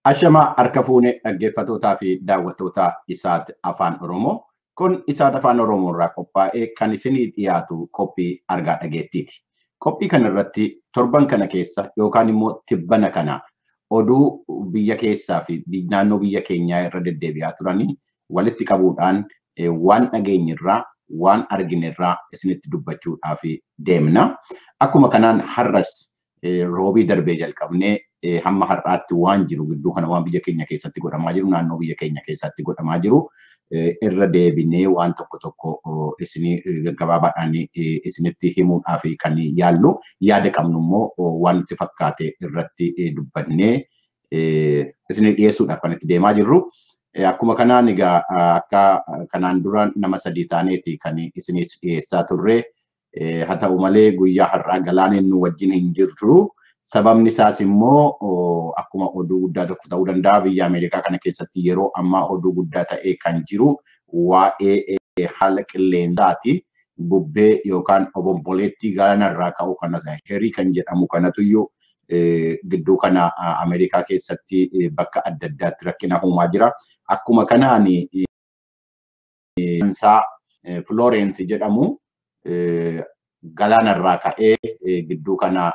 Ashamaa harka fuunee dhaggeeffatootaa fi daawwattoota Isaat Afaan Oromoo. Kun Isaat Afaan Oromoo irraa qophaa'ee kan isinii dhiyaatu qophii argaa dhageettiiti. Qophii kana irratti torban kana keessa yookaan immoo tibbana kana oduu biyya keessaa fi naannoo biyya keenyaa irra deddeebi'aa turanii walitti qabuudhaan waan dhageenyirraa waan arginerraa isinitti dubbachuudhaaf deemna. Akkuma kanaan har'as roobii darbee jalqabnee hamma har'aatti waan jiru gidduu kana waan biyya keenya keessatti godhamaa jiru naannoo biyya keenya keessatti godhamaa jiru irra deebinee waan tokko tokko isinii gabaabaadhaan isinitti himuudhaaf kan yaallu yaada qabnu immoo waan nutti fakkaate irratti dubbannee isinii dhiyeessuudhaaf kan itti deemaa jirru. Akkuma kanaan egaa akka kanaan dura nama sadii taaneeti kan isinii dhiyeessaa turre haa ta'u malee guyyaa har'aa Galaaneen nu wajjin hin jirru. Sababni isaas immoo akkuma oduu guddaa tokko ta'uu danda'a biyya Ameerikaa kana keessatti yeroo ammaa oduu guddaa ta'ee kan jiru waa'ee haala qilleensaati. Bubbee yookaan obomboleettii galaanarraa ka'u kanas herii kan jedhamu kanatuyyuu gidduu kana Ameerikaa keessatti bakka adda addaatti rakkina uumaa jira. Akkuma kanaan Florence jedhamu galaanarraa ka'ee gidduu kana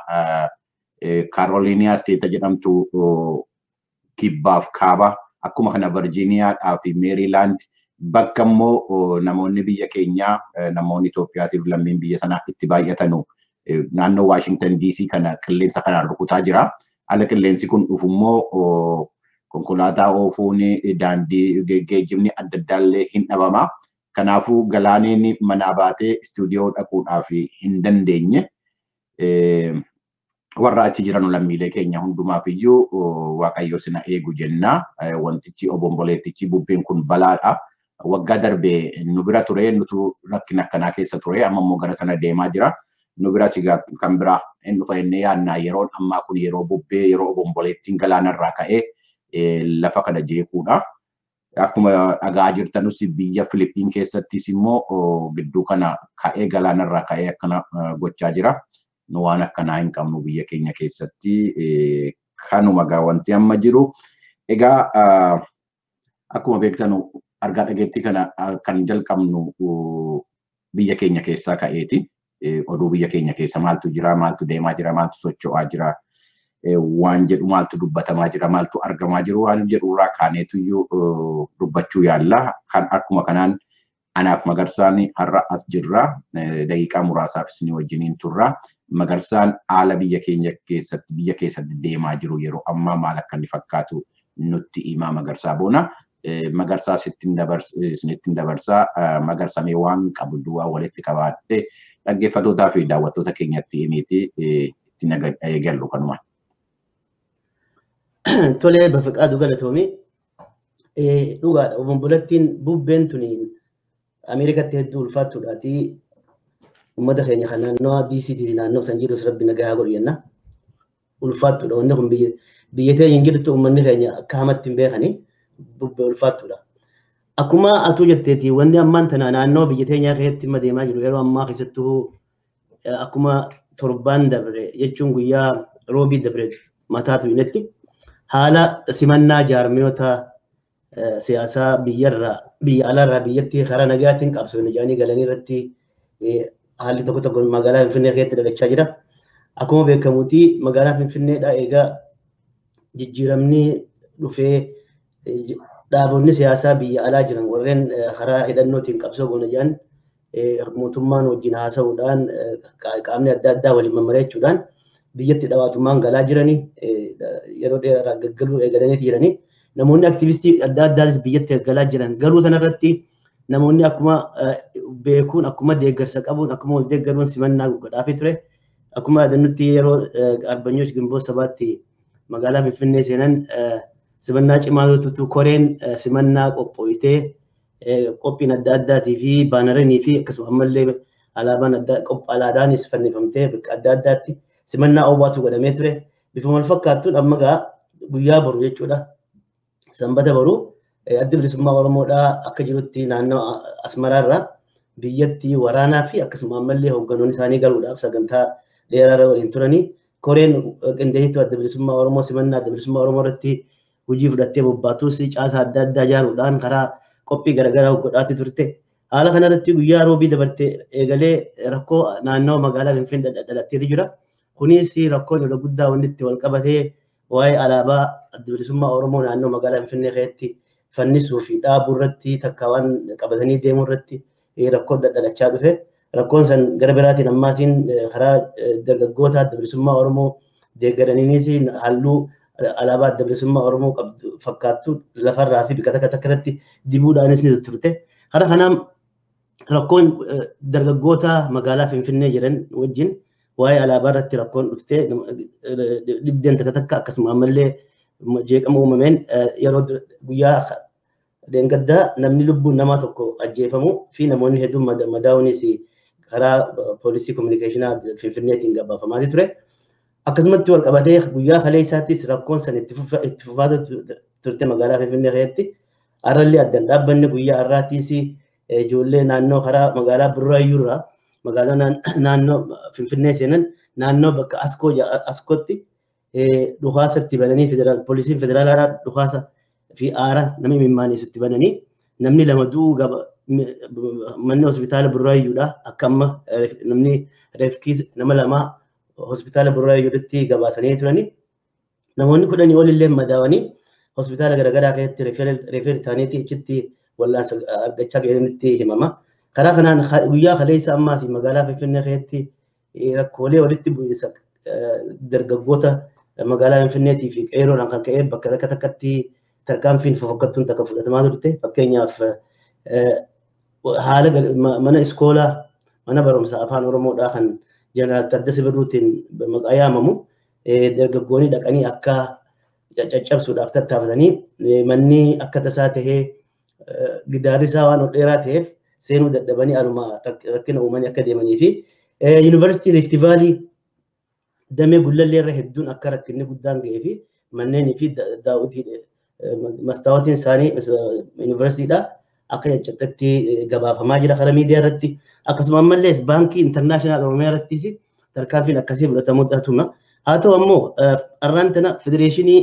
Carolina State jedhamtu kibbaaf kaaba akkuma kana Virginia fi Maryland bakka immoo namoonni biyya keenyaa namoonni Itoophiyaatiif lammiin biyya sanaa itti baay'atanu naannoo Washington DC kana qilleensa kanaan rukutaa jira. Ala qilleensi kun dhufu immoo konkolaataa oofuun daandii geejjibni adda addaallee hin dhabama. Kanaafuu Galaaneen manaa baatee istuudiyoo dhaquudhaaf hin dandeenye. Warra achi jiran lammiilee keenya hundumaaf iyyuu Waaqayyo sina eegu jenna. Wantichi obomboleettichi bubbeen kun balaadha. Waggaa darbee nu bira ture nutu rakkina akkanaa keessa ture amma immoo gara sana deemaa jira. Nu bira sigaa kan biraa hin dhufa jennee yaadna yeroon ammaa kun yeroo bubbee yeroo obomboleettiin galaanarraa ka'ee lafa kana jeequudha. Akkuma dhagaa jirtanus biyya Filipiin keessattis immoo gidduu kana ka'ee galaanarraa ka'ee akkana gochaa jira. Nu waan akkanaa hin qabnu biyya keenya keessatti kanuma gaa wanti amma jiru. Egaa akkuma beektanu argaa dhageettii kana kan jalqabnu biyya keenya keessaa ka'eeti. Oduu biyya keenya keessa maaltu jira, maaltu deemaa jira, maaltu socho'aa jira, waan jedhu maaltu dubbatamaa jira, maaltu argamaa jiru waan jedhurraa kaaneetuyyuu dubbachuu yaalla. Kan akkuma kanaan anaaf Magarsaan har'a as jirra. Daqiiqaa muraasaaf isinii wajjiniin turra. Magarsaan haala biyya keenya keessatti deemaa jiru yeroo ammaa maal akka inni fakkaatu nutti himaa Magarsaa boona. Magarsaa isinitti dabarsaa Magarsamee waan qabdu waan walitti qabaadhe dhaggeeffattootaa fi daawwattoota keenyatti himiiti itti eegallu kanuma. Tolee Bafaqaaduu galatoomii dhugaadha. Obomboleettiin bubbeen tuni Ameerikaatti hedduu ulfaattuudhaati. Ummata keenya kan naannoo DCT naannoo san jirus rabbi nagaa godhu jenna. Ulfaattuudha. Wanni kun biyya teenya hin jirtu uummanni keenya akka hamatti hin beekani bubbee ulfaattuudha. Akkuma atuu jetteeti wanni ammaan tana naannoo biyya teenyaa keessatti dhimma deemaa jiru yeroo ammaa keessattuu akkuma torbaan dabre jechuun guyyaa roobii dabre mataatu hinetti haala simannaa jaarmiyoota siyaasaa biyya alaarraa biyyatti karaa nagaatiin qabsoonni jedhanii galanii irratti haalli tokko tokko magaalaa Finfinnee keessatti dalachaa jira. Akkuma beekamutti magaalaa Finfinneedhaa egaa jijjiiramni dhufee dhaabonni siyaasaa biyya alaa jiran warreen karaa hidhannootiin qabsoo goona jedhan mootummaan wajjin haasa'uudhaan qaamni adda addaa waliin mammareechuudhaan biyyatti dhawaatummaan galaa jiranii yeroo dheeraa gaggaluu eegalaniiti jiranii. Namoonni aktivistii adda addaatis biyyatti galaa jiran garuu kanarratti namoonni akkuma beekuun akkuma deeggarsa qabuun akkuma wal deeggaruun simannaa godhaafii ture. Akkuma nuti yeroo Arbanyoosh Gimboo sabaatti magaalaa Finfinnee seenan simannaa cimaa tutu koreen simannaa qophooyitee qophiin adda addaatii fi baanaranii fi akkasuma ammallee alaabaan alaadaanis fannifamtee bakka adda addaatti simannaa oowwaatu godhamee ture. Bifuma wal fakkaattuun amma gaa guyyaa boru jechuudha. Sanbata boru adda bilisummaa Oromoodhaa akka jirutti naannoo Asmaraarraa biyyatti waraanaa fi akkasuma ammallee hoogganoonni isaanii galuudhaaf sagantaa dheeraa waliin turanii koreen qindeessituu adda bilisummaa Oromoo simannaa adda bilisummaa Oromoo irratti hojii fudhattee bobbaatus caasaa adda addaa ijaaruudhaan karaa qophii garaagaraa godhaatti turte. Haala kanarratti guyyaa roobii dabartee eegalee rakkoo naannoo magaalaa Finfinnee dhalatteetu jira. Kunis rakkoon irra guddaa wanti itti wal qabatee waa'ee alaabaa adda bilisummaa Oromoo naannoo magaalaa Finfinnee keessatti fannisuu fi dhaabuu irratti takka waan qabatanii deemuu irratti rakkoo dhalachaa dhufe. Rakkoon san gara biraatiin ammaasiin karaa dargaggoota adda bilisummaa Oromoo deeggaraniinis halluu alaabaa adda bilisummaa Oromoo qabdu fakkaattu lafarraa fi bika takka irratti dibuudhaanis ni turte. Karaa kanaan rakkoon dargaggoota magaalaa Finfinnee jiran wajjin waa'ee alaabaa irratti rakkoon dhuftee dhibdeen takka akkasuma ammallee jeeqama uumameen yeroo guyyaa deengaddaa namni lubbuun namaa tokko ajjeefamuu fi namoonni hedduun madaa'uunis karaa poolisii kominikeeshinaa Finfinneetiin gabaafamaa ture. Akkasumatti wal qabatee guyyaa kalee isaattis rakkoon san itti fufaa turte magaalaa Finfinnee keessatti. Arrallee addaan dhaabbanni guyyaa har'aattis ijoollee naannoo karaa magaalaa Burraayyuu irraa magaalaa naannoo Finfinnee seenan naannoo bakka Askootti dhukaasatti bananii poolisiin federaalaa dhukaasa fi aara namni mimmaaniisutti bananii namni lama du'uu manni hospitaala Burraayyuudha. Akka amma namni reefkiis nama lamaa hospitaala Burraayyuutti gabaasanii turanii namoonni 10 olillee madaawanii hospitaala garaagaraa keessatti reeferi ta'aniiti achitti wallaansa argachaa jiranitti himama. Karaa kanaan guyyaa kaleessa ammaas magaalaa Finfinnee keessatti rakkoolee walitti bu'iinsa dargaggoota magaalaa Finfinneetii fi qeeroodhaan kan ka'e bakka takkatti tarkaanfiin fofokkattuun takka fudhatamaa turte. Fakkeenyaaf haala mana iskoolaa mana barumsaa afaan Oromoodhaa kan Jeneraal Taddasee Birruutiin maqaa yaamamu dargaggoonni dhaqanii akka caccabsuudhaaf tattaafatanii manni akka tasaa tahee gidaarri isaa waan ol dheeraa ta'eef seenuu dadhabanii aluma rakkina uumanii akka deemanii fi yuunivarsiitii Rift Vaalii damee Gullallee irra hedduun akka rakkinni guddaan ga'ee fi manneenii fi mastaawotiin isaanii yuunivarsiitiidhaa akka caccabsatti gabaafamaa jira karaa miidiyaa irratti. Akkasuma ammallees baankii intarnaashinaal Oromiyaa irrattis tarkaanfiin akkasii fudhatamuu dhaatuma. Haa ta'u ammoo har'aan tana federeeshinii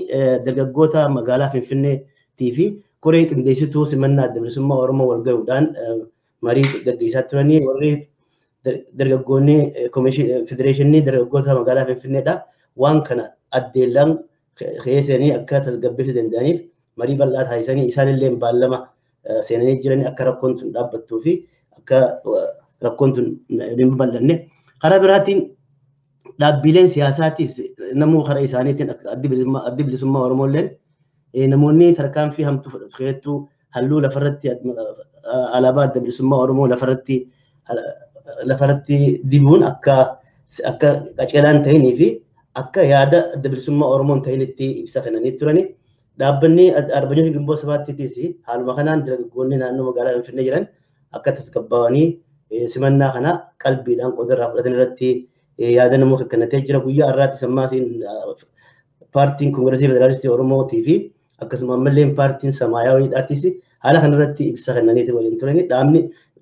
dargaggoota magaalaa Finfinneetii fi koree qindeessituu simannaa adda bilisummaa Oromoo wal gahuudhaan marii gaggeessaa turanii warri dargaggoonni federeeshinii dargaggoota magaalaa Finfinneedhaa waan kana addeellaan keessanii akka tasgabbeessuu danda'aniif marii bal'aa taasisanii isaanillee baallama seenanii jiranii akka rakkoon tun dhaabbattuu fi akka rakkoon tun hin bal'anne. Karaa biraatiin dhaabbileen siyaasaatis namuu karaa isaaniitiin addi bilisummaa Oromoolleen namoonni tarkaanfii hamtuu fudhatu keessattuu halluu lafarratti alaabaa adda bilisummaa Oromoo lafarratti dibuun akka qaceelaan ta'inii fi akka yaada adda bilisummaa Oromoon ta'initti ibsa kennanii turani. Dhaabbanni Arbanyootii Gimboo Sabaattiitis haaluma kanaan dargaggoonni naannoo magaalaa Finfinnee jiran akka tasgabbaa'anii simannaa kana qalbiidhaan qoodarraa fudhatan irratti yaada namoota kennatee jira. Guyyaa har'aattis ammaasiin paartiin Koongireesii Federaalistii Oromootii fi akkasuma ammallee paartiin Samaayawiidhaattis haala kanarratti ibsa kennaniiti waliin turani.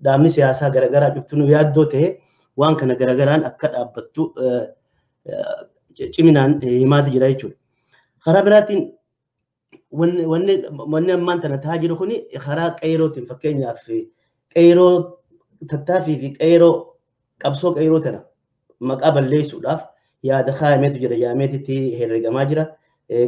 Dhaabni siyaasaa garaagaraa cuftuu yaaddoo ta'e waan kana garaagaraan akka dhaabbattu ciminaan himaati jira jechuudha. Karaa biraatiin wanni ammaan tana ta'aa jiru kuni karaa qeerootiin fakkeenyaaf qeeroo tattaaffii fi qeeroo qabsoo qeeroo tana maqaa balleessuudhaaf yaada kaayameetu jira yaameetitti herregamaa jira.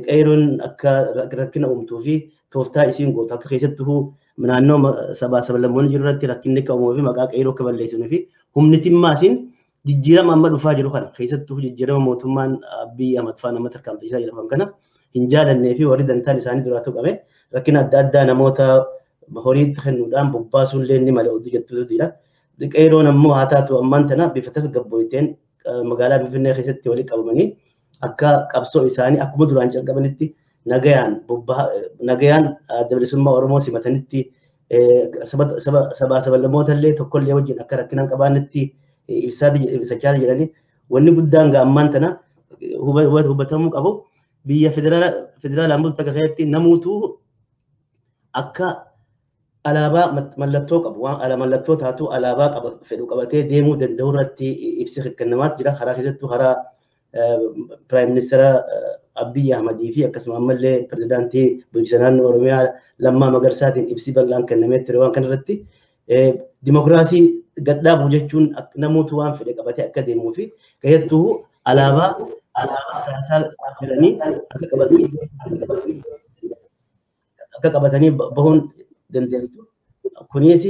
Qeeroon akka rakkina uumtuu fi tooftaa isiin gootu akka keessattuu naannoo sabaa sablammoonni jiru irratti rakkinni akka uumuu fi maqaa qeeroo akka balleessunii fi humnitimmaasiin jijjiirama amma dhufaa jiru kana keessattuu jijjiirama mootummaan Abiyyi Ahmad fa'aa nama tarkaanfachiisaa jedhaman kana hin jaalannee fi warri dantaan isaanii duraatu qabe rakkina adda addaa namoota horii kennuudhaan bobbaasuun illee ni mala oduu jettutu jira. Qeeroon ammoo haa taatu ammaan tana bifa tasgabbooteen magaalaa Finfinnee keessatti walitti qabamanii akka qabsoo isaanii akkuma duraan jalqabanitti nagayaan adda bilisummaa Oromoo simatanitti sabaa sablammoota illee tokkollee wajjin akka rakkinaan qabaannetti ibsachaa jiranii wanni guddaan gaammaan tana hubatamuu qabu biyya federaalaa mul'ata keessatti namuutuu akka alaabaa mallattoo qabu waan mallattoo taatu alaabaa fedhu qabatee deemuu danda'u irratti ibsi kennamaa jira. Karaa keessattuu karaa Piraayim Ministeera Abiy Ahmedii fi akkasuma ammallee pirezidaantii bulchiinsa naannoo Oromiyaa Lammaa Magarsaatiin ibsi bal'aan kennamee ture waan kanarratti dimokiraasii gadhaabu jechuun namoota waan fedhe qabatee akka deemuu fi keessattuu alaabaa siyaasaa jedhanii akka qabatanii bahuun danda'amtu. Kunis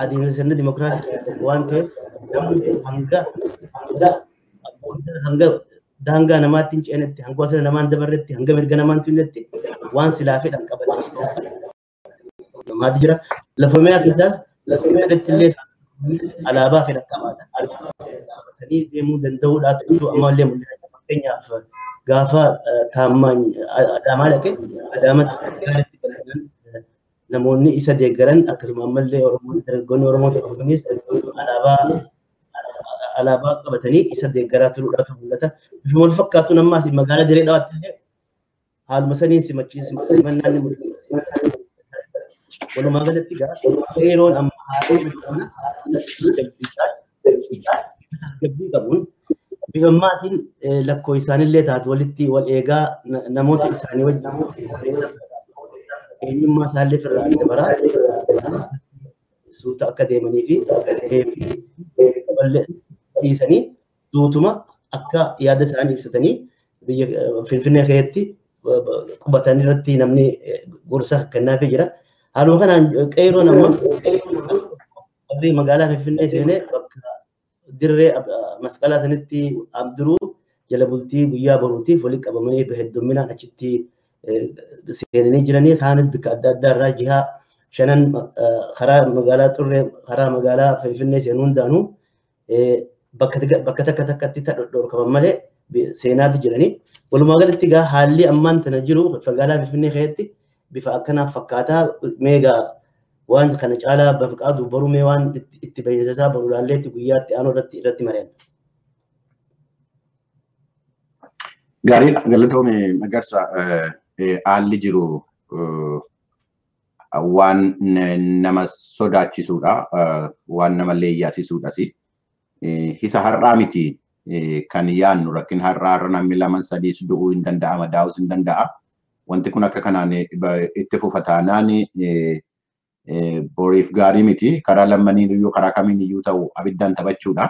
adeemsa sirna dimokiraasii waan ta'eef namni hanga daangaa namaatti hin ceenetti hanga wasana namaan dabarretti hanga mirga namaan tuunetti waan silaa fedhan qabatanii maati jira lafumee keessaas lafumee illee alaabaa fedhan qabaatan qabatanii deemuu danda'uudhaatu ammallee mul'ata fakkeenyaaf gaafa taammaan adaamaa dhaqe adaamatti namoonni isa deeggaran akkasuma ammallee dargaggoonni Oromoo tokkonis alaabaa qabatanii isa deeggaraa turuudhaatu mul'ata. Bifuma wal fakkaatu ammaas magaalaa Diree Dhawaatti illee haaluma saniin simannaan ni mul'ata. Walumaa galatti yeroon amma tasgabbii qabuun bifa maatiin lakkoo isaanillee taatu walitti wal eegaa namoota isaanii wajjin eenyummaa isaallee firraa adda baraa suuta akka deemanii fi dhiisanii duutuma akka yaada isaanii ibsatanii biyya Finfinnee keessatti qubatan irratti namni gorsa kennaafii jira. Haaluma kanaan qeeroon amma magaalaa Finfinnee seenee bakka dirree masqalaa sanitti abduruu jala bultii guyyaa boruutiif walitti qabamanii hedduminaan achitti seenanii jiranii kaanis bika adda addaa irraa jihaa shanan karaa magaalaa Xurree karaa magaalaa Finfinnee seenuu hundaanuu bakka takka takkatti dhorkaman malee seenaatti jiranii. Walumaa galatti egaa haalli ammaan tana jiru magaalaa Finfinnee keessatti bifa akkanaaf fakkaataa meegaa waan kana caalaa bafqaadu barumee waan itti beeksisaa barulaalleetti guyyaatti aanoo irratti mari'an. Gaariidha galatoomii Magarsaa haalli jiru waan nama sodaachisuudha waan nama leeyyaasisuudhas isa har'aa miti kan yaannu rakkin har'aa namni lama sadiis du'uu hin danda'a madaa'uus hin danda'a. Wanti kun akka kanaan itti fufataanaan boriif gaarii miti karaa lammaniiyyuu karaa kamiiniyyuu ta'u abiddaan taphachuudha.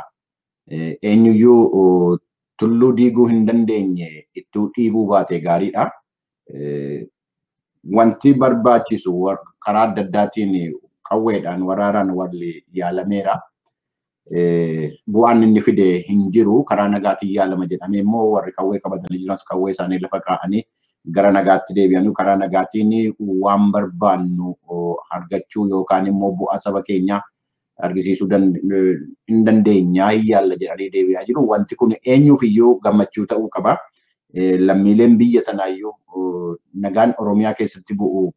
Eenyuyyuu tulluu diiguu hin dandeenye ittuu dhiibuu baate gaariidha. Wanti barbaachisu karaa adda addaatiin qawweedhaan waraaraan walli yaalameera. Bu'aan inni fide hin jiru karaa nagaatiin yaalama jedhamee immoo warri qawwee qabatanii jiranis qawwee isaanii lafa kaa'anii gara nagaatti deebi'anii karaa nagaatiin waan barbaannu argachuu yookaan immoo bu'aa saba keenyaa argisiisuu hin dandeenya hin yaalla jedhanii deebi'aa jiru. Wanti kun eenyuuf iyyuu gammachuu ta'uu qaba. Lammiileen biyya sanaayyuu nagaan Oromiyaa keessatti bu'u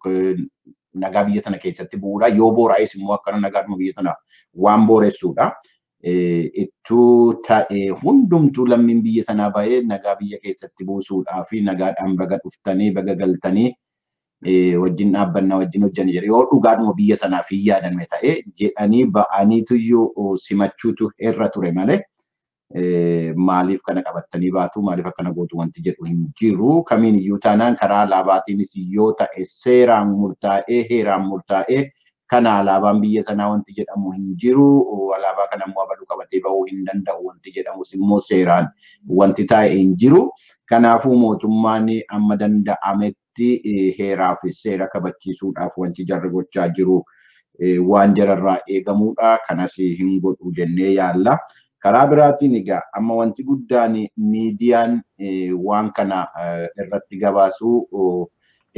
nagaa biyya sana keessatti bu'uudha. Yoo boora'es immoo akkana nagaadhuma biyya sana waan booressuudha. Ittuu ta'ee hundumtuu lammiin biyya sanaa ba'ee nagaa biyya keessatti buusuudhaa fi nagaadhaan baga dhuftanii baga galtanii wajjin dhaabbannaa wajjin hojjan jedhe yoo dhugaadhuma biyya sanaaf hin yaadanne ta'e jedhanii ba'aniituyyuu simachuutu irra ture malee maaliif kana qabattanii baatu maaliif akkana gootu wanti jedhu hin jiru. Kamiin iyyuu taanaan karaa alaabaatiinis yoo ta'e seeraan murtaa'ee heeraan murtaa'ee kana alaabaan biyya sanaa wanti jedhamu hin jiru. Alaabaa kana immoo abaluu qabatee bahuu hin danda'u wanti jedhamus immoo seeraan wanti taa'e hin jiru. Kanaafuu mootummaan amma danda'ametti heeraa fi seera kabachiisuudhaaf wanti jarri gochaa jiru waan jararraa eegamuudha. Kanas hin godhu jennee yaalla. Karaa biraatiin egaa amma wanti guddaan miidiyaan waan kana irratti gabaasuu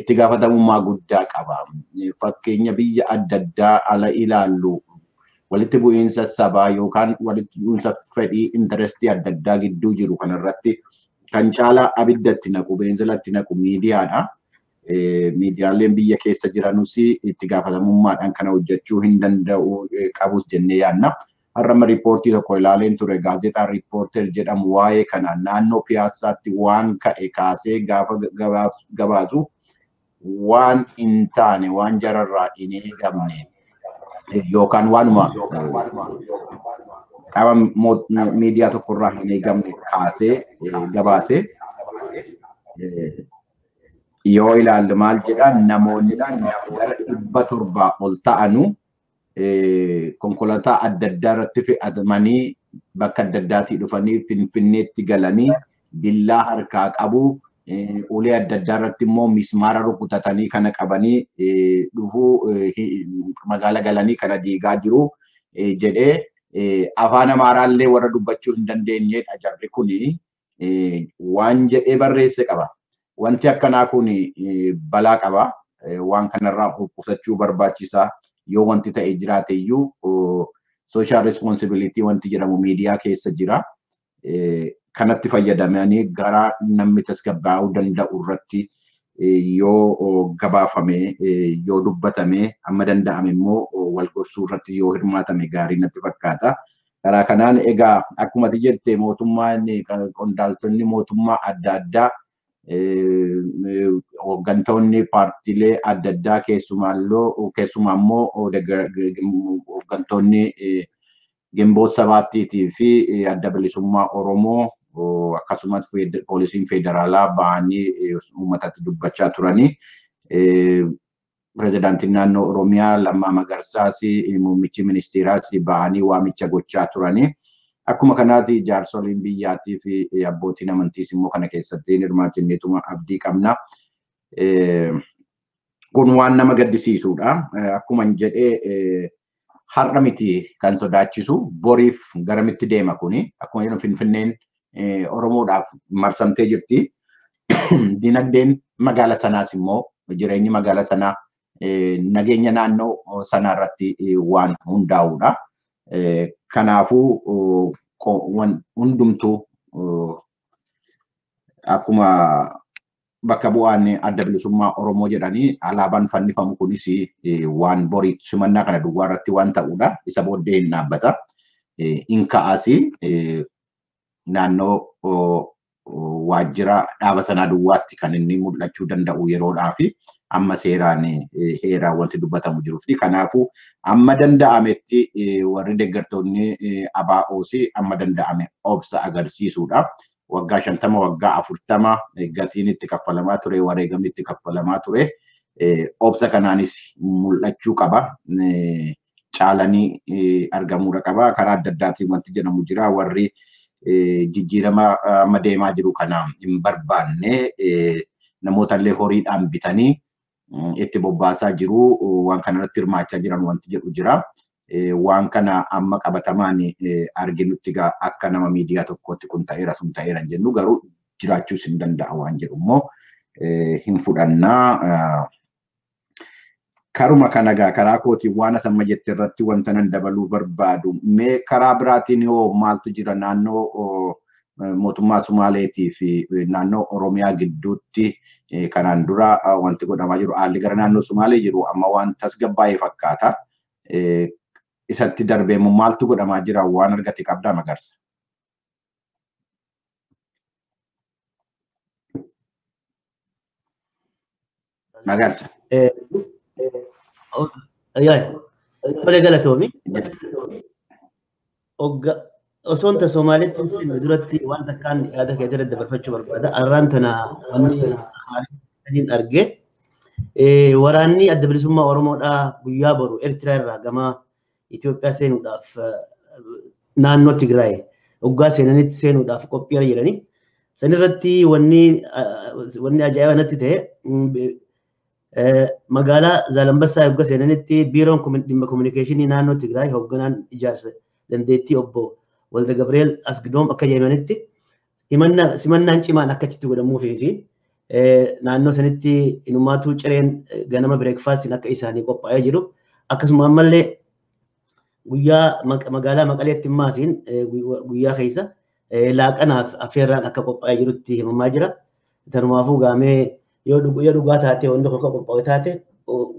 itti gaafatamummaa guddaa qaba. Fakkeenya biyya adda addaa ala ilaallu walitti bu'iinsa sabaa yookaan walitti bu'iinsa fedhii intarestii adda addaa gidduu jiru kanarratti kan caalaa abiddatti naqu beenzilatti naqu miidiyaadha. Miidiyaaleen biyya keessa jiranus itti gaafatamummaadhaan kana hojjechuu hin danda'u qabus jennee yaadna. Har'ama riippoortii tokko ilaaleen ture gaazexaan riippoorter jedhamu waa'ee kana naannoo piyaasaatti waan ka'e kaasee gaafa gabaasu waan hin taane waan jararraa hin eegamne yookaan waanuma qaama miidiyaa tokkorraa hin eegamne kaasee gabaasee yoo ilaalle maal jedhaa namoonnidhaan gara 700 ol ta'anu konkolaataa adda addaa irratti fe'atamanii bakka adda addaatii dhufanii Finfinneetti galanii billaa harkaa qabu ulee adda addaa irratti immoo mismaara rukutatanii kana qabanii dhufuu magaala galanii kana diigaa jiru jedhee afaan Amaaraallee warra dubbachuu hin dandeenyedha jarri kuni waan jedhee barreesse qaba. Wanti akkanaa kun balaa qaba. Waan kanarraa of qusachuu barbaachisaa. Yoo wanti ta'e jiraate iyyuu social responsibility wanti jedhamu miidiyaa keessa jira. Kanatti fayyadamanii gara namni tasgabbaa'uu danda'u irratti yoo gabaafame yoo dubbatame amma danda'ame immoo wal gorsuu irratti yoo hirmaatame gaarii natti fakkaata. Karaa kanaan egaa akkuma jette mootummaan qondaaltonni mootummaa adda addaa hooggantoonni paartiilee adda addaa keessumaa immoo hooggantoonni Gimboot Sabaattii fi adda bilisummaa Oromoo akkasumas poolisiin federaalaa ba'anii uummatatti dubbachaa turanii. Pirezidaantiin naannoo Oromiyaa Lammaa Magarsaas muummichi ministeeraas ba'anii waamicha gochaa turanii. Akkuma kanaati jaarsoliin biyyaatii fi abbootiin amantiis immoo kana keessatti hirmaatanneetuma abdii qabna. Kun waan nama gaddisiisudha. Akkuma jedhee har'a miti kan sodaachisu boriif garamitti deema kuni. Akkuma jedhamu Finfinneen Oromoodhaaf marsamtee jirti. Dinagdeen magaala sanaas immoo jireenyi magaala sanaa nageenya naannoo sanaa irratti waan hundaa'udha. Kanaafuu hundumtuu akkuma bakka bu'aan adda bilisummaa Oromoo jedhanii alaabaan fannifamu kunis waan borii simannaa kana duwwaa irratti waan ta'udha. Isa booddee hin dhaabbata. Hin ka'aasi naannoo waajjira dhaaba sanaa duwwaatti kan inni mul'achuu danda'u yeroodhaafi amma seeraan heeraan wanti dubbatamu jiruufi kanaafuu amma danda'ametti warri deeggartoonni ABO's amma danda'ame obsa agarsiisuudha. Waggaa 50 waggaa 40 gatiin itti kaffalamaa ture wareegamni itti kaffalamaa ture obsa kanaanis mul'achuu qaba. Caalanii argamuudha qaba. Karaa adda addaatiin wanti jedhamu jira warri jijjiirama amma deemaa jiru kana hin barbaanne namootallee horiidhaan bitanii itti bobbaasaa jiru waan kanarratti hirmaachaa jiran wanti jedhu jira. Waan kana amma qabatamaan arginutti akka nama miidiyaa tokkotti kun ta'eera sun ta'eera jennu garuu jiraachuus hin danda'a waan jedhu immoo hin fudhannaa. Karuma kana karaa kootiin waan atamma jette irratti wanta nan dabaluu barbaadu mee karaa biraatiin yoo maaltu jira naannoo mootummaa Sumaaleetii fi naannoo Oromiyaa gidduutti kanaan dura wanti godhamaa jiru haalli gara naannoo Sumaalee jiru amma waan tasgabbaa'ee fakkaata. Isatti darbee maaltu godhamaa jira waan argate qabdaa Magarsa? Magarsa. Tole galatoomi. Osoon ta Somaaliitti duratti waan takkaan yaada kee jala dabarfachuu barbaada. Arraan tana wanni arge waraanni adda bilisummaa Oromoodhaa guyyaa boru Eertiraa irraa gama Itoophiyaa seenuudhaaf naannoo Tigraay waggaa seenuudhaaf qophii jiranii. San irratti wanni ajaa'iba natti ta'e magaalaa Zaalambassaa waggaa seenanitti biiroon dhimma kominikeeshinii naannoo Tigraay hoogganaan ijaarsa dandeettii obbo Walda Gabriel Asgidoom akka jedhanitti simannaan cimaan akkachitti godhamuufii fi naannoo sanitti inumaatuu cireen ganama bireekfaastiin akka isaanii qophaa'ee jiru. Akkasuma ammallee guyyaa magaalaa Maqaleetti maasiin guyyaa keessa laaqanaaf affeerraan akka qophaa'ee jirutti himamaa jira. Tanumaafuu gaamee yoo dhugaa taate wanti akka qophaa'e taate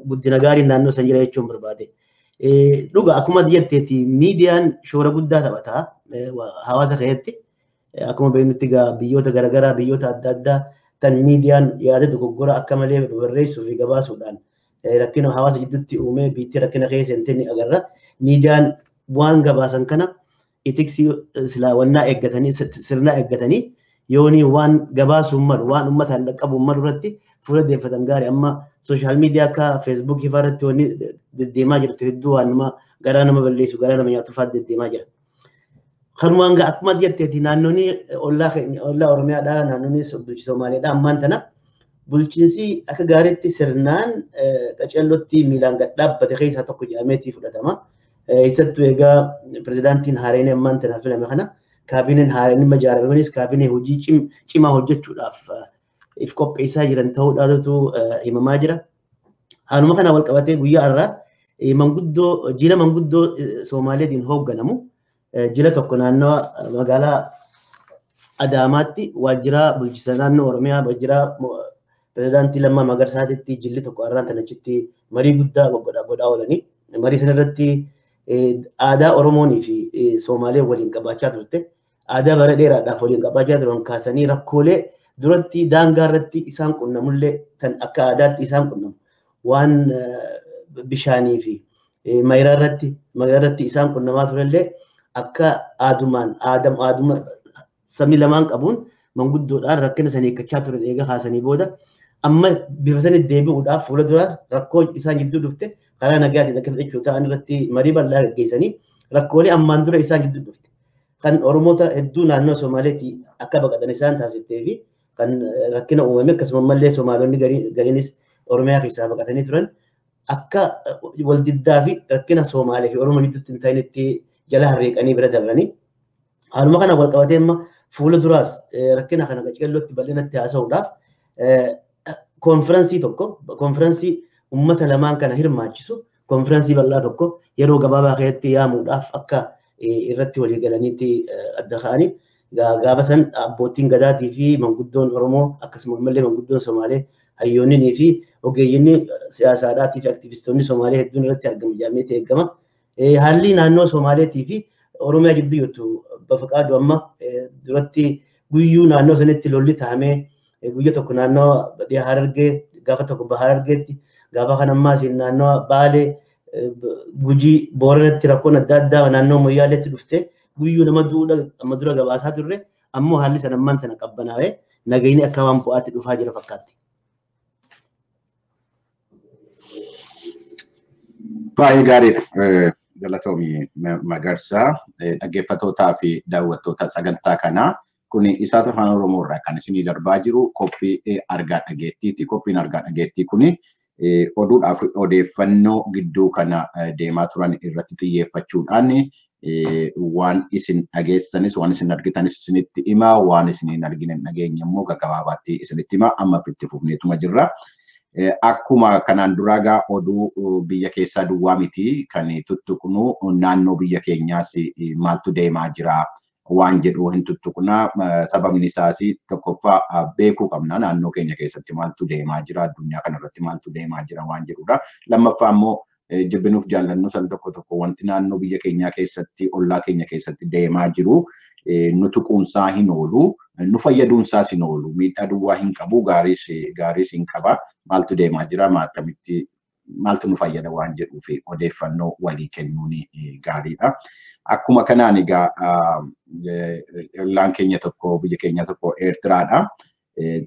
guddina gaariin naannoo san jira jechuun barbaade. Dhuga akkuma jetteeti miidiyaan shoora guddaa taphataa hawaasa keessatti akkuma beeknutti biyyoota garaagaraa biyyoota adda addaa tan miidiyaan yaada dogoggora akka malee barreessuu fi gabaasuudhaan rakkina hawaasa gidduutti uumee biitti rakkina keessa hin teenye agarra. Miidiyaan waan gabaasan kana itiksii silaawannaa eeggatanii sirna eeggatanii yooni waan gabaasuu malu waan uummataan dhaqqabu malu irratti fuula deeffatan gaarii amma sooshaal miidiyaa akka feesbuukii fa'aa irratti wanni deddeemaa jirtu hedduu waan nama garaa nama balleessu garaa nama nyaatu fa'aa deddeemaa jira. Kanumaan akkuma jetteeti naannoonni ollaa Oromiyaadhaa naannoonni Somaaleedhaa ammaan tana bulchiinsi akka gaariitti sirnaan qaceellotti miilaan gad dhaabbate keessaa tokko jedhameetii fudhatama. Isattuu egaa pirezidaantiin Haareen ammaan tana filame kana kaabineen Haareen dhimma ijaarame kunis kaabinee hojii cimaa hojjechuudhaaf if qopheessaa jiran ta'uudhaatu himamaa jira. Haaluma kana wal qabatee guyyaa har'aa jila manguddoo Somaaleetiin hoogganamu jila tokko naannoo magaalaa Adaamaatti waajjira bulchiinsa naannoo Oromiyaa waajjira pirezidaantii Lammaa Magarsaatitti jilli tokko har'aan tan achitti marii guddaa godhaa oolanii marii sanarratti aadaa Oromoonii fi Somaalee waliin qabaachaa turte aadaa bara dheeraadhaaf waliin qabaachaa turan kaasanii rakkoolee duratti daangaa irratti isaan qunnamullee tan akka aadaatti isaan qunnamu waan bishaanii fi mayiraa irratti isaan qunnamaa turellee akka aaduma sabni lamaan qabuun manguddoodhaan rakkina sanii eeggachaa turan eega kaasanii booda amma bifa sanitti deebi'uudhaaf fuula duraas rakkoo isaan gidduu dhufte karaa nagaatiin akka fixachuu ta'an irratti marii bal'aa gaggeessanii rakkoolee ammaan dura isaan gidduu dhufte kan Oromoota hedduu naannoo Somaaleetti akka baqatan isaan taasiftee fi kan rakkina uumame akkasuma mallee Somaalonni gariinis Oromiyaa keessaa baqatanii turan akka waldiddaa fi rakkina Somaalee fi Oromoo gidduutti hin ta'inetti jala harreeqanii bira dabranii haaluma kana wal qabatee amma fuula duraas rakkina kana qaceellootti bal'inatti haasa'uudhaaf konfiraansii uummata lamaan kana hirmaachisu konfiraansii bal'aa tokko yeroo gabaabaa keessatti yaamuudhaaf akka irratti walii galaniitti adda ka'anii gaafa san abbootiin gadaatii fi manguddoon Oromoo akkasuma ammallee manguddoon Somaalee hayyoonnii fi ogeeyyiin siyaasaadhaatii fi aktivistoonni Somaalee hedduun irratti argamu jedhameeti eegama. Haalli naannoo Somaaleetii fi Oromiyaa gidduu jettu Bafaqaadu amma duratti guyyuu naannoo sanitti lolli taa'amee guyya tokko naannoo dhiyaa Harargee gaafa tokko Bahaa Harargeetti gaafa kan ammaas naannoo Baalee Gujii Booranatti rakkoon adda addaa naannoo Moyyaaleetti dhufte guyyuu nama amma dura gabaasaa turre ammoo haalli san ammaan tana qabbanaa'ee nagayni akka waan bu'aatti dhufaa jira fakkaatti. Baay'ee gaariidha. Galatoomii Magarsaa dhaggeeffattootaa fi daawwattoota sagantaa kanaa kun isaatu afaan Oromoo irraa kan isinii darbaa jiru qophii argaa dhageettiiti. Qophiin argaa dhageettii kun oduudhaaf odeeffannoo gidduu kana deemaa turan irratti xiyyeeffachuudhaan waan isin dhageessanis waan isin argitanis isinitti himaa waan isin hin argine dhageenya immoo gaggabaabaatti isinitti himaa amma itti fufneetuma jirra. Akkuma kanaan duraagaa oduu biyya keessaa duwwaa miti kan tuttuqnu naannoo biyya keenyaas maaltu deemaa jira waan jedhu hin tuttuqnaa sababni isaas tokkoffaa beekuu qabna naannoo keenya keessatti maaltu deemaa jira addunyaa kanarratti maaltu deemaa jira waan jedhudha. Lammaffaa immoo jibbinuuf jaallannu sal tokko wanti naannoo biyya keenyaa keessatti ollaa keenya keessatti deemaa jiru nu tuquunsaa hin oolu nu fayyaduunsaas hin oolu miidhaa duwwaa hin qabu gaariis hin qaba maaltu deemaa jira maaltu nu fayyada waan jedhuu fi odeeffannoo walii kennuun gaariidha. Akkuma kanaan egaa ollaan keenya tokko biyya keenya tokko Eertiraadha.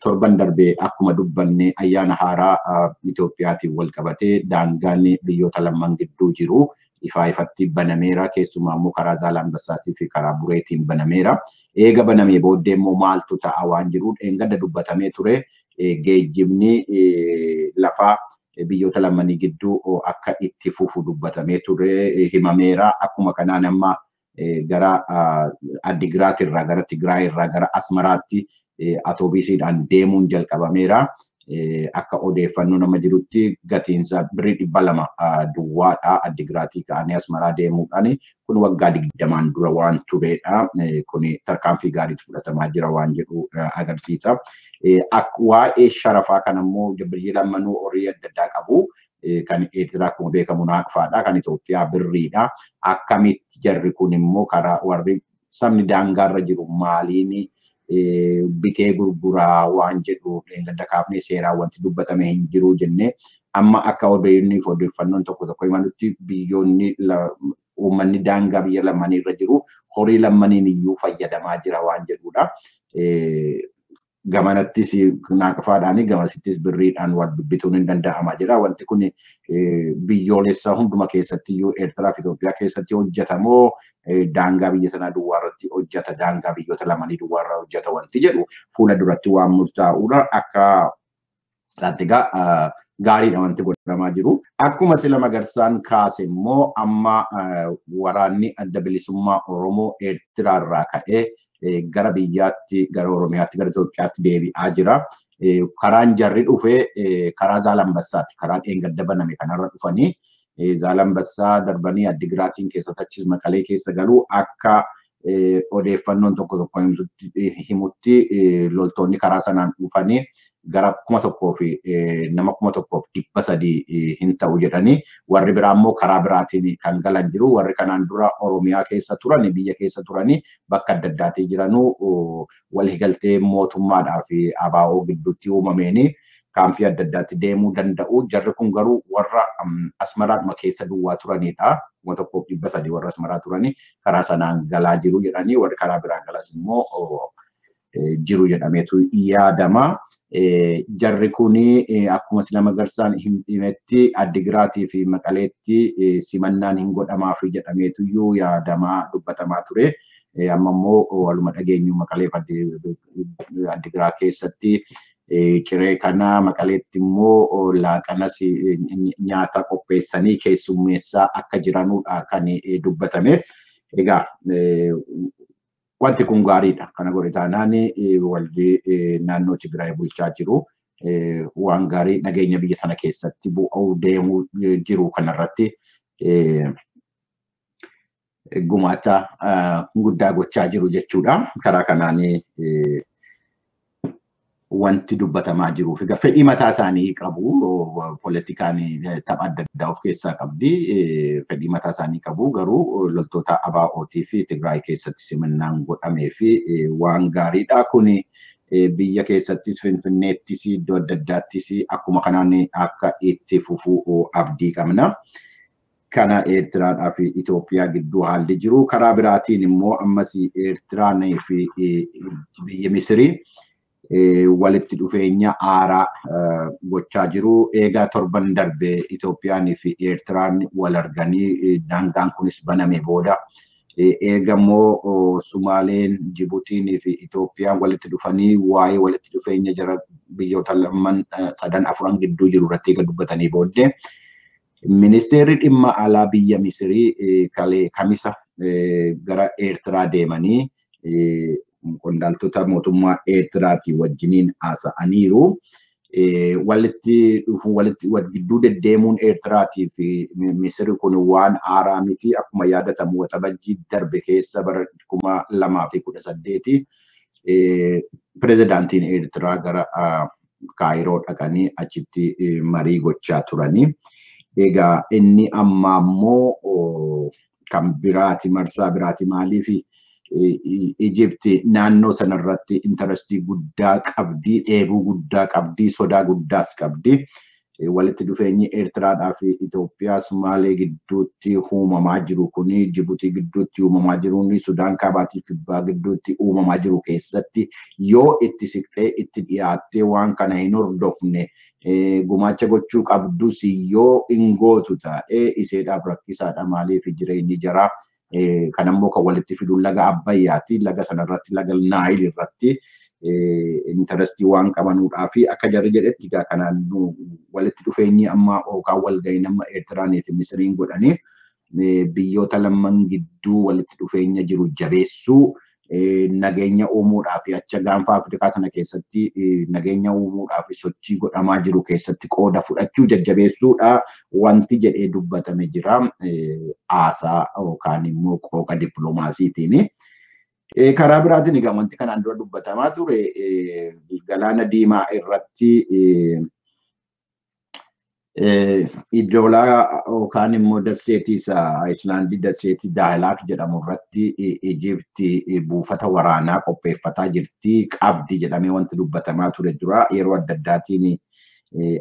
Torban darbee akkuma dubbanne ayyaana haaraa Itoophiyaatiin wal qabatee daangaan biyyoota lamaan gidduu jiru ifatti banameera keessumaa immoo karaa Zaalambasaatii fi karaa Bureetiin banameera. Eega banamee booddee immoo maaltu ta'a waan jiru eeggadda dubbatamee ture geejjibni lafaa biyyoota lamanii gidduu akka itti fufu dubbatamee ture himameera. Akkuma kanaan amma gara Addigiraat irraa gara Tigraay irraa gara Asmaraatti atoobisiidhaan deemuun jalqabameera. Akka odeeffannoo nama jirutti gatiinsa birrii 200 duwwaadha Addigiraatii ka'anii Asmaraa deemuudhaan kun waggaa 20 dura waan turedha. Kun tarkaanfii gaariitu fudhatamaa jira waan jedhu agarsiisa. Waa'ee sharafaa kan immoo biyyi lamanuu horii adda addaa qabu. Kan Eertiraa akkuma beekamu naaqfaadha. Kan Itoophiyaa birriidha. Akkamitti jarri kun immoo karaa warri sabni daangaarra jiru maaliin bitee gurguraa waan jedhu gadda kaafnee seeraa wanti dubbatame hin jiru jennee amma akka odeeffannoon tokko himanutti biyyoonni uummanni daangaa biyya lamanii irra jiru horii lamaniin iyyuu fayyadamaa jira waan jedhudha. gamanattis naaqafaadhaanii gamasittis birriidhaan wal bituun hin danda'ama jira. Wanti kun biyyoolessa hunduma keessatti iyyuu Eertiraa fi Itoophiyaa keessatti hojjetamoo daangaa biyya sanaa duwwaa irratti hojjeta daangaa biyyoota lamanii duwwaa irraa hojjeta wanti jedhu fuula duratti waan murtaa'uudha akka saattigaa gaariidha wanti godhamaa jiru. Akkuma sila Magarsaan kaase immoo amma waraanni adda bilisummaa Oromoo Eertiraa irraa ka'ee gara biyyaatti gara Oromiyaatti gara Itoophiyaatti deebi'aa jira. Karaan jarri dhufee karaa Zaalambassaatti karaan dheengadda baname kanarra dhufanii Zaalambassaa darbanii Addigiraatiin keessatti achis Maqalee keessa galuu akka odeeffannoon tokko himutti loltoonni karaa sanaan dhufanii gara 1,000 fi nama 1,300 hin ta'u jedhanii warri biraa immoo karaa biraatiin kan galan jiru. Warri kanaan dura Oromiyaa keessa turan biyya keessa turanii bakka adda addaatii jiranuu waliigaltee mootummaadhaa fi ABO gidduutti uumameeni kaampii adda addaatti deemuu danda'u. Jarri kun garuu warra Asmaraadhuma keessa duwwaa turanidha. 1,300 warra Asmaraa turanii karaa sanaan galaa jiru jedhanii warri karaa biraa galas immoo jiru jedhameetu yaadama. Jarri kuni akkuma sila Magarsaan himetti Addigiraatii fi Maqaleetti simannaan hin godhamaaf jedhameetu iyyuu yaadamaa dubbatamaa ture. Amma immoo waluma dhageenyu Maqalee Addigiraa keessatti ciree kana Maqaleetti immoo laaqanas nyaata qopheessanii keessummeessaa akka jiranudha kan dubbatame. Egaa wanti kun gaariidha. Kana godhe taanaan waldi naannoo Tigraay bulchaa jiru waan gaarii nageenya biyya sana keessatti bu'uu deemuu jiru kanarratti gumaacha guddaa gochaa jiru jechuudha. Karaa kanaan wanti dubbatamaa jiruu fi fedhii mataa isaanii qabu. Poolitikaan tapha adda addaa of keessaa qabdi. Fedhii mataa isaanii qabu garuu loltoota ABO'tii fi Tigraay keessatti simannaan godhamee fi waan gaariidha. Kun biyya keessattis Finfinneettis iddoo adda addaattis akkuma kanaan akka itti fufuu abdii qabna. Kana Eertiraadhaa fi Itoophiyaa gidduu haalli jiru. Karaa biraatiin immoo ammas Eertiraan fi biyya Misirii walitti dhufeenya haaraa gochaa jiru. Eegaa torban darbe Itoophiyaan fi Eertiraan wal arganii daangaan kunis baname booda eega immoo Sumaaleen, Jibuutiin fi Itoophiyaan walitti dhufanii waa'ee walitti dhufeenya jara biyyoota lamaan sadan afuran gidduu jiru irratti eega dubbatanii booddee Ministeerri dhimma alaa biyya Misirii kamisa gara Eertiraa deemanii qondaaltota mootummaa Eertiraatii wajjiniin haasa'aniiru. Walitti gidduu deddeemuun Eertiraatii fi Misiri kun waan haaraa miti. Akkuma yaadatamu waxabajjii darbe keessa bara 2018 pirezidaantiin Eertiraa gara Kaayiroo dhaqanii achitti marii gochaa turanii. Egaa inni amma immoo kan biraati marsaa biraati maaliif Ijipti naannoo sanarratti intarestii guddaa qabdi, dheebuu guddaa qabdi, sodaa guddaas qabdi. Walitti dhufeenyi Eertiraadhaa fi Itoophiyaa Sumaalee gidduutti uumamaa jiru kuni Jibuutii gidduutti uumamaa jiru Sudaan Kaabaatii Kibbaa gidduutti uumamaa jiru keessatti yoo itti siqtee itti dhiyaattee waan kana hin hordofne gumaacha gochuu qabdus yoo hin gootu ta'ee iseedhaaf rakkisaadha. Maaliif jireenyi jaraa kanammoo kan walitti fidu laga Abbayyaati. Laga sanarratti laga Naayil irratti intarestii waan qabanuudhaa fi akka jarri jedhetti kanaan walitti dhufeenyi amma yookaan walgahii nama Eertiraanii fi Misiriin godhanii biyyoota lamaan gidduu walitti dhufeenya jiru jabeessuu nageenya uumuudhaa fi acha gaanfa Afrikaa sana keessatti nageenya uumuudhaa fi sochii godhamaa jiru keessatti qooda fudhachuu jajjabeessuudha wanti jedhee dubbatame jira. Haasaa yookaan immoo qooqa dippiloomaasiitiin. Karaa biraatiin egaa wanti kanaan dura dubbatamaa ture Galaana Diimaa irratti iddoolaa yookaan immoo dasseetii Ayislaandii dasseetii Daahilaak jedhamu irratti Ijipti buufata waraanaa qopheeffataa jirti qabdi jedhamee wanti dubbatamaa ture jira. Yeroo adda addaatiin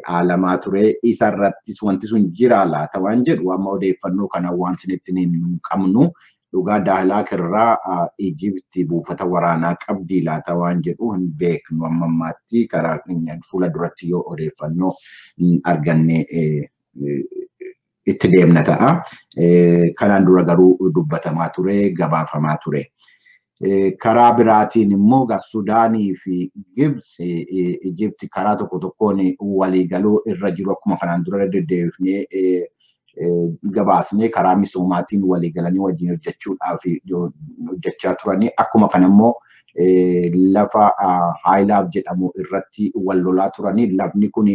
aalamaa ture. Isarrattis wanti sun jira laata waan jedhu amma odeeffannoo kana waan isinitti hin qabnu. dhugaa Daahilaak irraa Ijipti buufata waraanaa qabdii laata waan jedhu hin beeknu amma ammaatti karaa fuula duratti yoo odeeffannoo arganne itti deemna ta'a. Kanaan dura garuu dubbatamaa ture, gabaafamaa ture. Karaa biraatiin immoo Sudaanii fi Gibsi Ijipti karaa tokko tokkoon waliigaluu irra jiru akkuma kanaan dura deddeebifnee gabaasnee karaa misoomaatiin waliigalanii wajjin hojjechuudhaaf hojjechaa turanii akkuma kana immoo lafa Haayilaab jedhamu irratti wal lolaa turanii lafni kun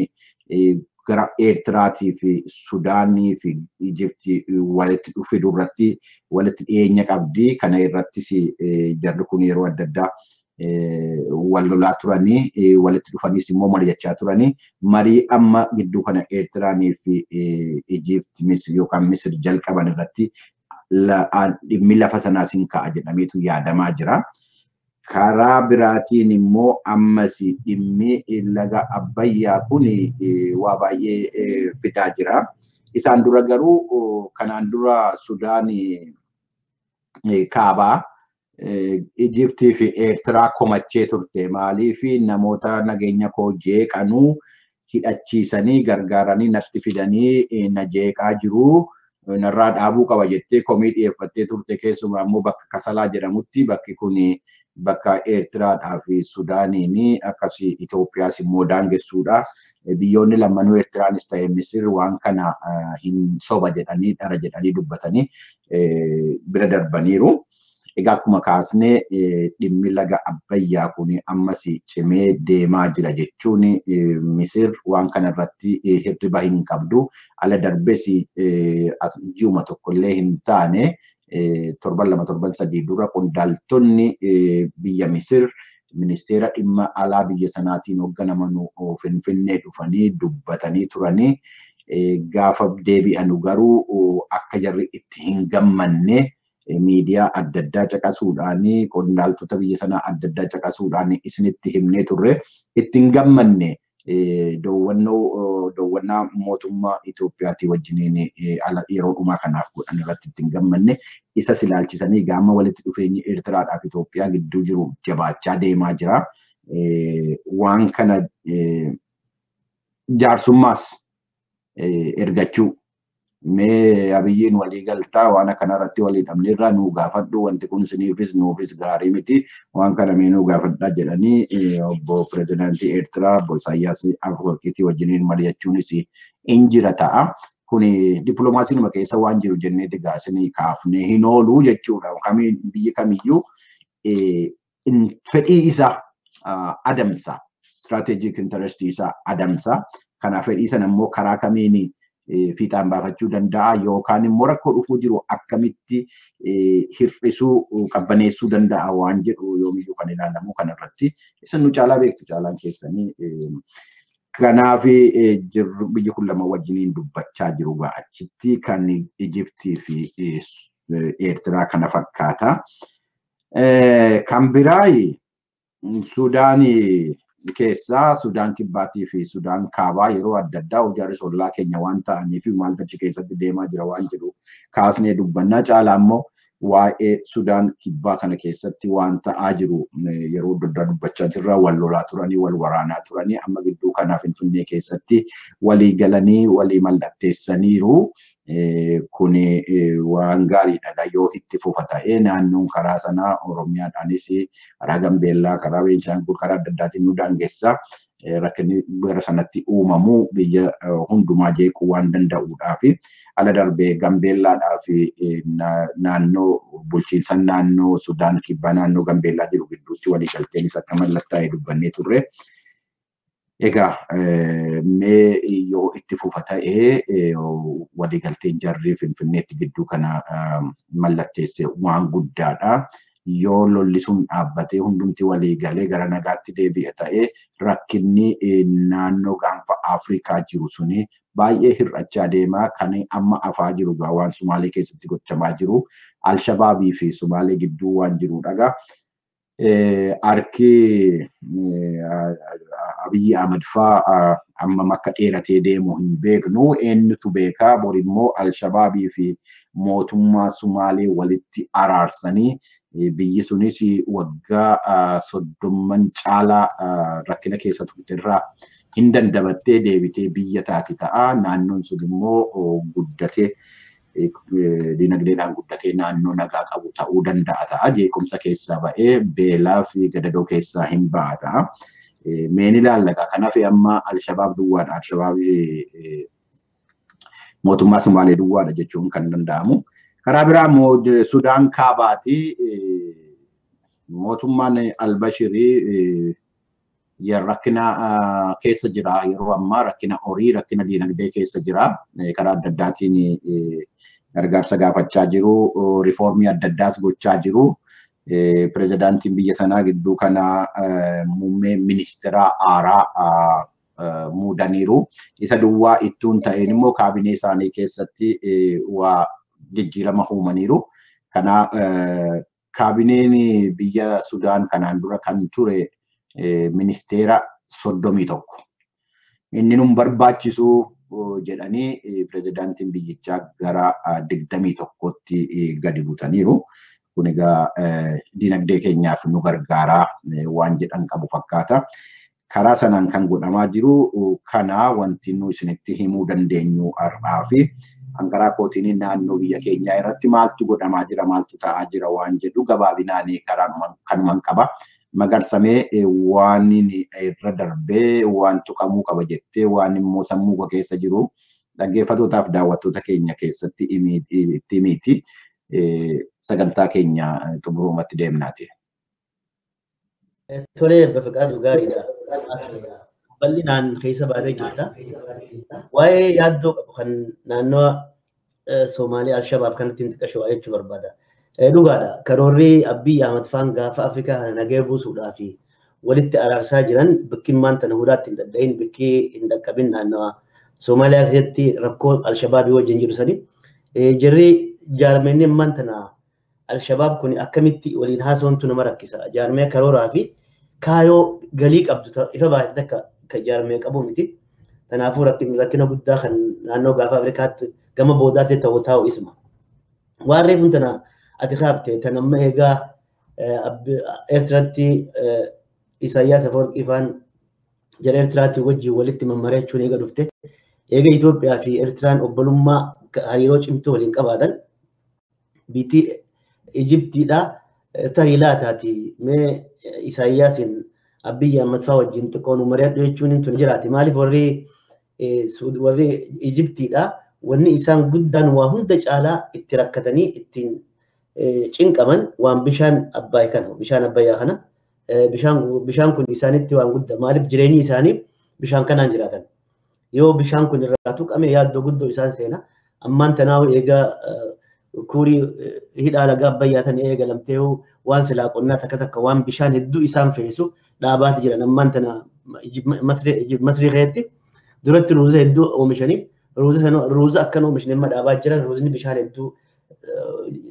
gara Eertiraatii fi Sudaanii fi Ijipti walitti dhufuu irratti walitti dhiyeenya qabdi. Kana irrattis jarri kun yeroo adda addaa wal lolaa turanii walitti dhufanis immoo mari'achaa turanii marii amma gidduu kana Eertiraanii fi Ijipti yookaan Misir jalqaban irratti dhimmi lafa sanaas hin ka'a jedhameetu yaadamaa jira. Karaa biraatiin immoo ammas dhimmi laga Abbayyaa kun waa baay'ee fidaa jira. Isaan dura garuu kanaan dura Sudaan kaabaa Ijiptii fi Eertiraa komachee turte. Maaliif namoota nageenya koo jeeqanuu hidhachiisanii gargaaranii natti fidanii na jeeqaa jiru. Narraa dhaabuu qaba jettee komii dhiyeeffattee turte. Keessumaa immoo bakka Kasalaa jedhamutti bakki kun bakka Eertiraadhaa fi Sudaaniin akkasii Itoophiyaas immoo daangessuudha. Biyyoonni lamanuu Eertiraanis ta'e Misir waan kana hin soba jedhanii dhara jedhanii dubbatanii bira darbaniiru. Egaa akkuma kaasnee dhimmi laga Abbayyaa kun ammas cimee deemaa jira jechuun Misir waan kana irratti hirriba hin qabdu. Ala darbees ji'uma tokkollee hin taane torban lama torban sadii dura qondaaltonni biyya Misir ministeera dhimma alaa biyya sanaatiin hoogganaman Finfinnee dhufanii dubbatanii turanii gaafa deebi'anu garuu akka jarri itti hin gammanne miidiyaa adda addaa caqasuudhaan qondaaltota biyya sanaa adda addaa caqasuudhaan isinitti himnee turre itti hin gammanne daawwannaa mootummaa Itoophiyaatii wajjiniin yeroo dhumaa kanaaf godhan irratti itti hin gammanne isas ilaalchisanii gaama walitti dhufeenyi Eertiraadhaa fi Itoophiyaa gidduu jiru jabaachaa deemaa jira. Waan kana jaarsummaas ergachuu mee Abiyyiin walii galtaa waan kanarratti walii dhabneerraa nuu gaafadhu wanti kun siniifis nuufis gaarii miti waan kana mee nuu gaafadhaa jedhanii obbo Pireezidaantii Eertiraa obbo Isaayyaas Afwerqiitii wajjiniin mari'achuunis hin jira ta'a. Kun dippiloomaasiinuma keessa waan jiru jennee digaasinii kaafnee hin ooluu jechuudha. Biyyi kamiyyuu fedhii isaa adamsa. Strategic interest isaa adamsa. Kanaaf fedhii sana immoo karaa kamiin fiixaan baafachuu danda'a yookaan immoo rakkoo dhufuu jiru akkamitti hir'isuu qabbaneessuu danda'a waan jedhu yoomiyyuu kan ilaalamu kanarratti isin nu caalaa beektu caalaan keessanii. Kanaaf biyyi kun lama wajjiniin dubbachaa jiru achitti kan Ijiptii fi Eertiraa kana fakkaata. Kan biraa Sudaanii keessaa Sudaan Kibbaatii fi Sudaan Kaabaa yeroo adda addaa hojii ollaa keenya waan ta'aniif maaltu achi keessatti deemaa jira waan jedhu kaasnee dubbannaa. Caalaa immoo waa'ee Sudaan Kibbaa kana keessatti waan ta'aa jiru yeroo adda addaa dubbachaa jirra. Wal lolaa turanii wal waraanaa turanii amma gidduu kanaaf Finfinnee keessatti walii galanii walii mallatteessaniiru. Kun waan gaariidha yoo itti fufa ta'ee naannoon karaa sanaa Oromiyaadhaanis karaa Gambeellaa karaa Beenishaangul karaa adda addaatiin nu daangessa. Rakkinni gara sanatti uumamu biyya hundumaa jeequu waan danda'uudhaaf ala darbee Gambeellaadhaa fi naannoo bulchiinsa naannoo Sudaan Kibbaa naannoo Gambeellaa jiru gidduutti waliigalteenis akka mallattaa'e dubbannee turre. Egaa mee yoo itti fufa ta'ee waliigalteen jarri Finfinneetti gidduu kana mallatteesse waan guddaadha. Yoo lolli sun dhaabbatee hundumti waliigalee gara nagaatti deebi'a ta'ee rakkinni naannoo gaanfa Afrikaa jiru suni baay'ee hir'achaa deemaa. Kan amma afaa jiru waan Sumaalee keessatti gochamaa jiru Alshabaabii fi Sumaalee gidduu waan jirudha. Harki Abiyyi Ahmad faa amma makka dheeratee deemu hin beeknu eenyutu beekaa borimmoo Alshabaabii fi mootummaa Sumaalee walitti araarsanii biyyi sunis waggaa 30 caalaa rakkina keessa turterraa hin dandabattee deebitee biyya taati ta'a. Naannoon sun immoo guddatee dinagdeedhaan guddatee naannoo nagaa qabu ta'uu danda'a ta'a. Jeequmsa keessaa ba'ee beelaa fi gadadoo keessaa hin ba'a ta'a. Meen ilaallaka. Kanaaf amma Alshabaab duwwaadha. Alshabaab mootummaa Sumaalee duwwaadha jechuun kan danda'amu. Karaa biraa Sudaan kaabaati mootummaan Albashirii rakkina keessa jira yeroo ammaa rakkina horii rakkina dinagdee keessa jira. Karaa adda addaatiin gargaarsa gaafachaa jiru, riifoormii adda addaas gochaa jiru. Pirezidaantiin biyya sanaa gidduu kana muummee ministeeraa haaraa muudaniiru. Isa duwwaa ittuun ta'een immoo kaabinee isaanii keessatti waa jijjiirama uumaniiru. Kana kaabineen biyya Sudaan kanaan dura kan ture ministeera 31. Inni nun barbaachisu jedhanii pirezidaantiin biyyichaa gara 21tti gadi butaniiru. Kun egaa dinagdee keenyaaf nu gargaaraa waan jedhan qabu fakkaata. Karaa sanaan kan godhamaa jiru kana wanti nu isinitti himuu dandeenyu har'aa fi hanqaraa kootiin naannoo biyya keenyaa irratti maaltu godhamaa jira maaltu ta'aa jira waan jedhu gabaabinaan kanumaan qaba. Magarsamee waan irra darbee waan tuqamuu qaba jettee waan immoo sammuu keessa jiru dhaggeeffatootaaf daawwattoota keenya keessatti itti himiti. Sagantaa keenya xumurumatti deemnaati. Tolee, Bafaqaaduu gaariidha. Bal'inaan keessa baatee jirta. Waa'ee yaaddoo qabu kan naannoo Somaalee Alshabaab kanatti hin xiqqashu jechuu barbaada. Dhugaadha. Karoorri Abiyyi Ahmad faan gaafa Afrikaa kana nagee buusuudhaa fi walitti araarsaa jiran bakkiin maanta nahudaatti hin dadda'iin bakkii hin dhaqqabin naannawaa Somaaliyaa keessatti rakkoo Alshabaabii wajjin jiru sani. Jirri jaarmeenii maanta Alshabaab kun akkamitti waliin haasawamtu nama rakkisa. Jaarmee karooraa fi kaayoo galii qabdu ifa baay'ee akka jaarmee qabu miti. Kanaafuu rakkina guddaa kan naannoo gaafa Afrikaatti gama boodaatti ta'u taa'u isma. Waan reefuun tana ati kaafte tan amma egaa Eertiraatti Isaayyaas Afwerqii faan jara Eertiraatti wajjin walitti mammareechuun eega dhufte. Eega Itoophiyaa fi Eertiraan obbolummaa hariiroo cimtuu waliin qabaatan biitii Ijiptiidha tarii laataati mee Isaayyaasiin Abiyyi Ahmad faa wajjin xiqqoon mari'adhu jechuun hin tun jiraati. Maaliif warri Ijiptiidha wanni isaan guddaan waa hunda caalaa itti rakkatanii ittiin cinqaman waan bishaan Abbaay kana bishaan Abbayyaa kana bishaan kun isaanitti waan guddaa maaliif jireenyi isaanii bishaan kanaan jiraatan. Yoo bishaan kun irraa tuqame yaaddoo guddoo isaan seena. Ammaan tanaa eegaa kuurii hidhaa laga Abbayyaa tan eegalamtee waan silaa qonnaa takka waan bishaan hedduu isaan feesu dhaabaati jiran. Ammaan tana Masrii keessatti duratti ruuza hedduu oomishanii ruuza akkan oomishne amma dhaabaa jiran ruuzni bishaan hedduu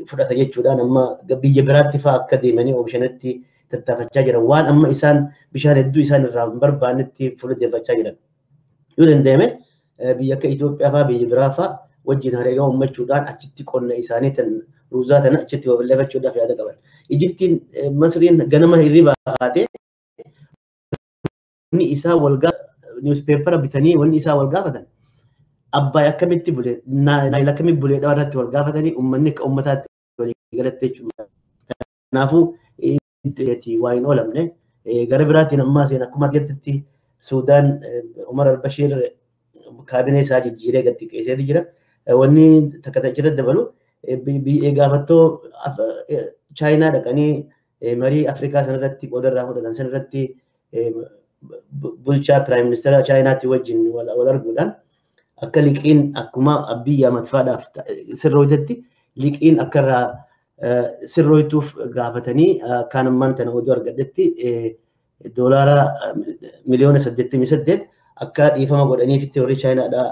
fudhata jechuudhaan amma biyya biraatti fa'aa akka deemanii oomishanitti tattaafachaa jiran waan amma isaan bishaan hedduu isaan irraa hin barbaannetti fudhateeffachaa jiran. Yoo danda'ame biyya akka Itoophiyaa fa'aa biyya biraa fa'aa wajjin hariiroo uummachuudhaan achitti qonna isaanii tan ruuzaa tana achitti babal'ifachuudhaaf yaada qaban. Ijiptiin Masriin ganama hirribaa haatee wanni isaa niwuspeepara bitanii wanni isaa wal gaafatan. Abbaay akkamitti bulee naayil akkamitti bulee dhawaa irratti wal gaafatanii uummanni akka uummataatti walii galattee jechuudha. Kanaafuu waa hin oolamne gara biraatiin ammaa seen akkuma jettitti Suudaan Umar al-Bashir kaabinee isaa jijjiiree gad xiqqeesseeti jira. Wanni takka jira dabalu gaafattoo Chaayinaa dhaqanii marii Afrikaa sanarratti qoodarraa fudhatan sanarratti bulchaa piraayim ministeera Chaayinaatti wajjin wal arguudhaan akka liqiin akkuma Abiyyi Ahmad faadhaaf sirrootetti liqiin akka irraa sirrootuuf gaafatanii kaan ammaan tana oduu argadhetti doolaara miliyoona 88 akka dhiifama godhaniifitti warri Chaayinaadhaa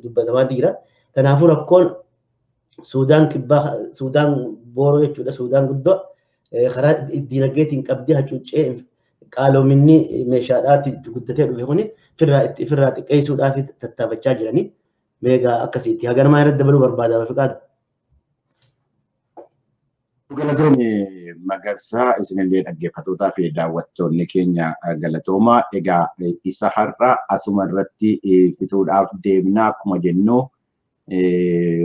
dubbatamaa jira. Kanaafuu rakkoon Suudaan kibbaa Suudaan booroo jechuudha Suudaan guddoo karaa dinagdeetiin qabdee hacuuccee qaaloominni meeshaadhaatti guddatee dhufe kuni ofirraa xiqqeessuudhaaf tattaafachaa jiranii. Meegaa akkasitti haganamaa irratti dabaluu barbaada Fiqaadu. Galatoomii Magarsaa isinillee dhaggeeffattootaa fi daawwattoonni keenya galatoomaa. Egaa isa har'a asuma irratti fixuudhaaf deemna. Akkuma jennu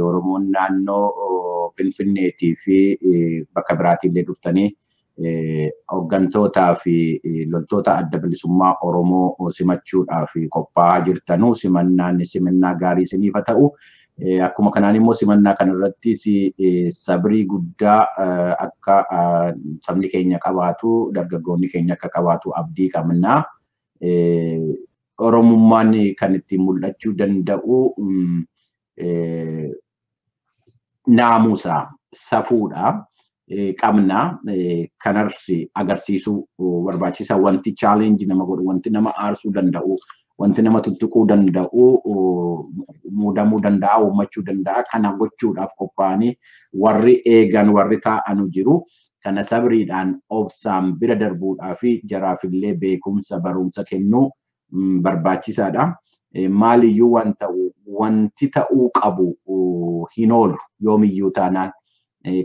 Oromoon naannoo Finfinneetii fi bakka biraatillee dhuftanii hooggantoota fi loltoota adda bilisummaa Oromoo simachuudhaaf qophaa'aa jirtanuu simannaa gaarii isiniif haa ta'u. Akkuma kanaan immoo simannaa kanarrattis sabrii guddaa akka sabni keenya qabaatu, dargaggoonni keenya akka qabaatu abdii qabna. Oromummaan kan ittiin mul'achuu danda'u naamusa, safuudha qabna. Kanas agarsiisuu barbaachisa. Wanti chaalenjii nama godhu, wanti nama aarsuu danda'u, wanti nama tuttuquu danda'u muudamuu danda'a, uumachuu danda'a. Kana gochuudhaaf qophaa'anii warri eegan, warri taa'anu jiru. Kana sabriidhaan obsaan bira darbuudhaa fi jaraafillee beekumsa, barumsa kennuu barbaachisaadha. Maaliyyuu wanti ta'uu qabu hin oolu yoomiyyuu taanaan.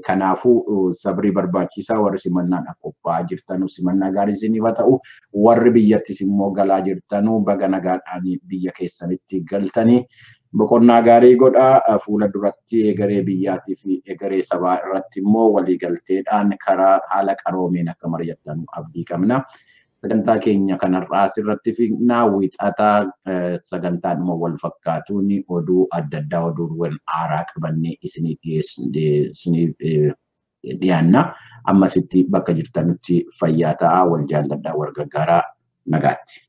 Kanaafuu sabrii barbaachisaa. Warri simannaadhaaf qophaa'aa jirtanuu simannaa gaarii isiniif haa ta'u. Warri biyyattis immoo galaa jirtanuu baga nagaadhaan biyya keessanitti galtanii boqonnaa gaarii godhaa. Fuula duratti egeree biyyaatii fi egeree sabaa irratti immoo waliigalteedhaan karaa haala qaroomeen akka mari'attan abdii qabna. Sagantaa keenya kanarraa asirratti fixnaa. Wixataa sagantaadhuma wal fakkaatuun oduu adda addaa, oduuwwan haaraa qabannee isiniif dhiyaanna. Ammasitti bakka jirtanutti fayyaa ta'aa, wal jaalladhaa, wal gargaaraa, nagaatti.